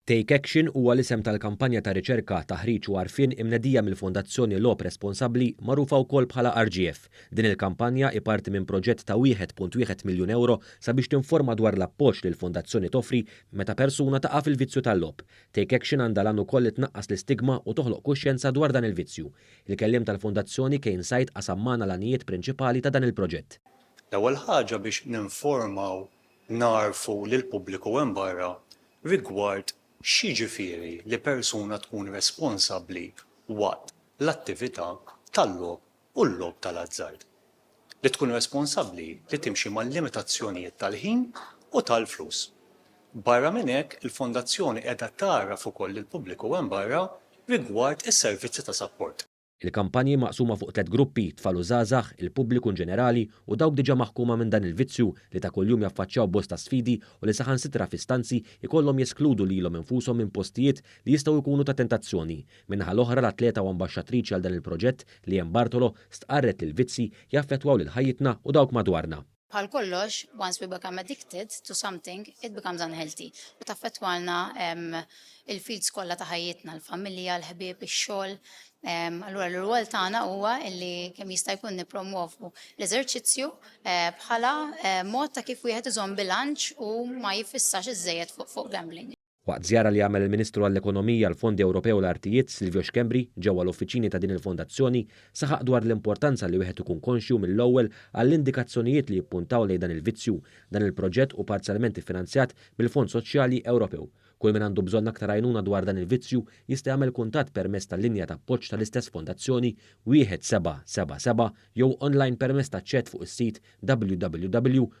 Take Action huwa l-isem tal-kampanja ta' riċerka, taħriġ u għarfien imnedija mill-Fondazzjoni Lob Responsabbli magħrufa wkoll bħala RGF. Din il-kampanja hi parti minn proġett ta' 1.1 miljun euro sabiex tinforma dwar l-appoġġ li l-Fondazzjoni toffri meta persuna taqa' fil-vizzju tal-lob. Take Action għandha lan ukoll tnaqqas l-istigma u toħloq kuxjenza dwar dan il-vizzju. Il-kelliem tal-Fondazzjoni Kane Sajt qasammana l-għanijiet prinċipali ta' dan il-proġett. L-ewwel ħaġa biex ninformaw narfu lill-pubbliku hemm barra rigward x'jiġifieri li persuna tkun responsabbli waqt l-attività tal-lob u l-lob tal-azzard. Li tkun responsabbli li timxi mal-limitazzjonijiet tal-ħin u tal-flus. Barra minn hekk, il-Fondazzjoni qiegħda taraf ukoll lill-pubbliku hemm barra rigward is-servizzi ta' sapport. Il-kampanji maqsuma fuq 3 gruppi: tfal u żgħażagħ, il-pubbliku ġenerali u dawk diġà maħkuma minn dan il-vizzju li ta' kuljum jaffaċċjaw bosta sfidi u li saħansitra fi stanzi ikollhom jeskludu lilhom infushom minn postijiet li jistgħu jkunu ta' tentazzjoni. Minnaħa l-oħra l-atleta u ambaxxatriċi għal dan il-proġett li hemm Bartolo stqarret li l-vizzi jaffettwaw lil ħajjitna u dawk madwarna. Bħal kollox, once we become addicted to something, it becomes unhealthy. U taffettwalna il-fields kollha ta' ħajjitna, l-familja, l-ħbieb, ix-xogħol. Allura l-rwol tagħna huwa li kemm jista' jkun nippromovu l-eżerċizzju bħala mod ta' kif wieħed iżomm bilanċ u ma jfissax iżejjed fuq gambling. Waqt żjara li għamel il-Ministru għall-Ekonomija, l-Fondi Ewropew u l-Artijiet Silvio Xkembri ġewwa l-uffiċini ta' din il-fondazzjoni saħaq dwar l-importanza li wieħed ikun konxju mill-ewwel għall-indikazzjonijiet li jippuntaw lejn dan il-vizzju. Dan il-proġett u parzjalment iffinanzjat mill-Fond Soċjali Ewropew. Kull min għandu bżonn aktar għajnuna dwar dan il-vizzju jista' jagħmel kuntatt permezz tal-linja ta' appoġġ tal-istess fondazzjoni 1777 jew online permezz ta' ċett fuq is-sit www.rgf.org.mt.